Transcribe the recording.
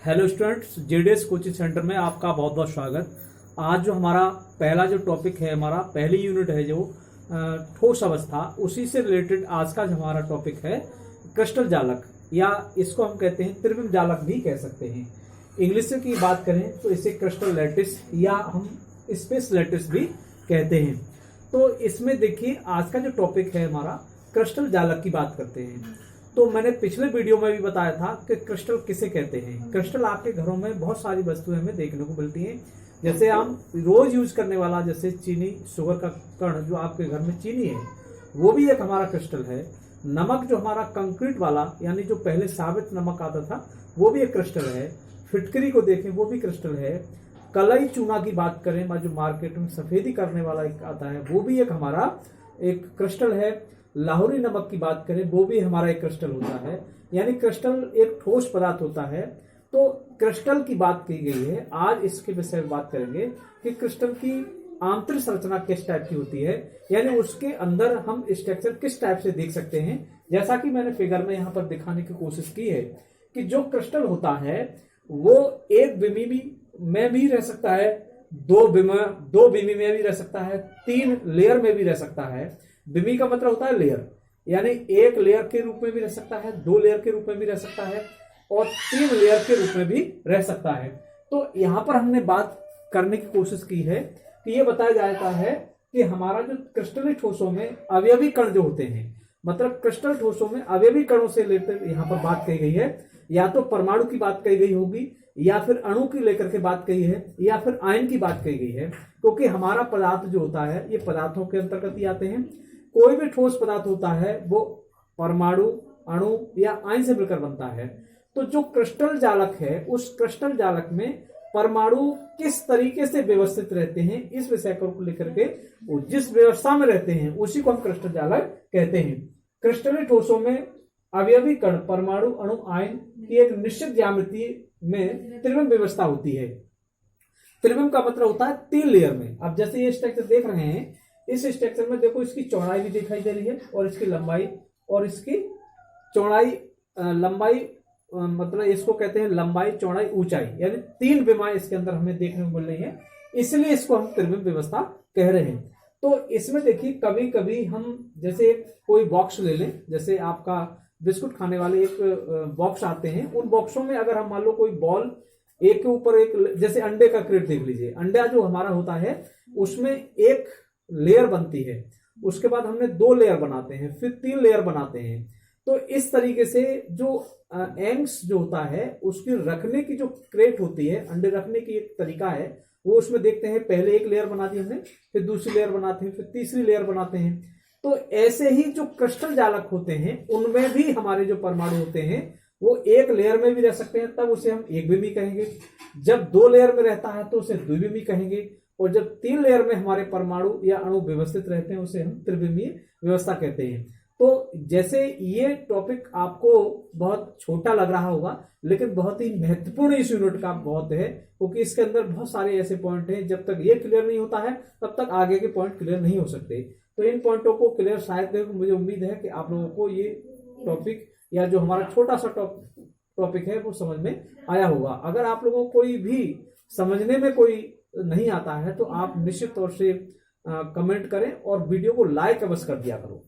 Hello students, JDS coaching centre में आपका बहुत बहुत स्वागत। आज जो हमारा पहला जो टॉपिक है, हमारा पहली यूनिट है जो ठोस अवस्था, उसी से रिलेटेड आज का जो हमारा टॉपिक है क्रिस्टल जालक, या इसको हम कहते हैं त्रिविम जालक भी कह सकते हैं। इंग्लिश से की बात करें तो इसे क्रिस्टल लैटिस या हम स्पेस लैटिस भी कहते हैं। तो इसमें देखिए आज का जो टॉपिक है हमारा क्रिस्टल जालक की बात करते हैं। तो मैंने पिछले वीडियो में भी बताया था कि क्रिस्टल किसे कहते हैं। क्रिस्टल आपके घरों में बहुत सारी वस्तुएं हमें देखने को मिलती हैं, जैसे हम रोज यूज करने वाला जैसे चीनी, शुगर का कण जो आपके घर में चीनी है वो भी एक हमारा क्रिस्टल है। नमक जो हमारा कंक्रीट वाला यानी जो पहले साबित नमक आता था वो भी एक क्रिस्टल है। फिटकरी को देखें वो भी क्रिस्टल है। कलई चूना की बात करें, जो मार्केट में सफेदी करने वाला एक आता है वो भी एक हमारा एक क्रिस्टल है। लाहौरी नमक की बात करें वो भी हमारा एक क्रिस्टल होता है। यानी क्रिस्टल एक ठोस पदार्थ होता है। तो क्रिस्टल की बात की गई है। आज इसके विषय में बात करेंगे कि क्रिस्टल की आंतरिक संरचना किस टाइप की होती है, यानी उसके अंदर हम स्ट्रक्चर किस टाइप से देख सकते हैं। जैसा कि मैंने फिगर में यहाँ पर दिखाने की कोशिश की है कि जो क्रिस्टल होता है वो एक बिमी में भी रह सकता है, दो बिमी में भी रह सकता है, 3 लेयर में भी रह सकता है। बिमी का मतलब होता है लेयर, यानी एक लेयर के रूप में भी रह सकता है, 2 लेयर के रूप में भी रह सकता है और 3 लेयर के रूप में भी रह सकता है। तो यहां पर हमने बात करने की कोशिश की है कि यह बताया जाता है कि हमारा जो क्रिस्टलीय ठोसों में अवयवी कण जो होते हैं, मतलब क्रिस्टल ठोसों में अवयवी कणों से लेकर यहां पर बात कही गई है। या तो परमाणु की बात कही गई होगी, या फिर अणु की लेकर के बात कही है, या फिर आयन की बात कही गई है। क्योंकि हमारा पदार्थ जो होता है ये पदार्थों के अंतर्गत ही आते हैं। कोई भी ठोस पदार्थ होता है वो परमाणु, अणु या आयन से मिलकर बनता है। तो जो क्रिस्टल जालक है उस क्रिस्टल जालक में परमाणु किस तरीके से व्यवस्थित रहते हैं, इस विषय को लेकर के वो जिस व्यवस्था में रहते हैं उसी को हम क्रिस्टल जालक कहते हैं। क्रिस्टलीय ठोसों में अवयवी कण, परमाणु, अणु, आयन की एक निश्चित ज्यामिति में त्रिविम व्यवस्था होती है। त्रिविम का मतलब होता है 3 लेयर में। अब जैसे ये स्ट्रक्चर देख रहे हैं, इस स्ट्रक्चर में देखो इसकी चौड़ाई भी दिखाई दे रही है और इसकी लंबाई, और इसकी चौड़ाई लंबाई मतलब इसको कहते हैं लंबाई, चौड़ाई, ऊंचाई, यानी 3 विमाएं इसके अंदर हमें देखने को मिल रही है। इसलिए इसको हम त्रिविम व्यवस्था कह रहे हैं। तो इसमें देखिए कभी कभी हम जैसे कोई बॉक्स ले लें, जैसे आपका बिस्कुट खाने वाले एक बॉक्स आते हैं, उन बॉक्सों में अगर हम मान लो कोई बॉल एक के ऊपर एक, जैसे अंडे का क्रेट देख लीजिए, अंडा जो हमारा होता है उसमें एक लेयर बनती है, उसके बाद हमने 2 लेयर बनाते हैं, फिर 3 लेयर बनाते हैं। तो इस तरीके से जो एग्स जो होता है उसकी रखने की जो क्रेट होती है, अंडे रखने की एक तरीका है, वो उसमें देखते हैं पहले एक लेयर बना दी हमने, फिर दूसरी लेयर बनाते हैं, फिर तीसरी लेयर बनाते हैं। तो ऐसे ही जो क्रिस्टल जालक होते हैं उनमें भी हमारे जो परमाणु होते हैं वो एक लेयर में भी रह सकते हैं, तब उसे हम एक बिमी कहेंगे। जब 2 लेयर में रहता है तो उसे द्विबिमी कहेंगे, और जब 3 लेयर में हमारे परमाणु या अणु व्यवस्थित रहते हैं उसे हम त्रिविमीय व्यवस्था कहते हैं। तो जैसे ये टॉपिक आपको बहुत छोटा लग रहा होगा, लेकिन बहुत ही महत्वपूर्ण इस यूनिट का बहुत है, क्योंकि इसके अंदर बहुत सारे ऐसे पॉइंट हैं, जब तक ये क्लियर नहीं होता है तब तक आगे के पॉइंट क्लियर नहीं हो सकते। तो इन पॉइंटों को क्लियर शायद मुझे उम्मीद है कि आप लोगों को ये टॉपिक या जो हमारा छोटा सा टॉपिक है वो समझ में आया होगा। अगर आप लोगों को कोई भी समझने में कोई नहीं आता है तो आप निश्चित तौर से कमेंट करें और वीडियो को लाइक अवश्य कर दिया करो।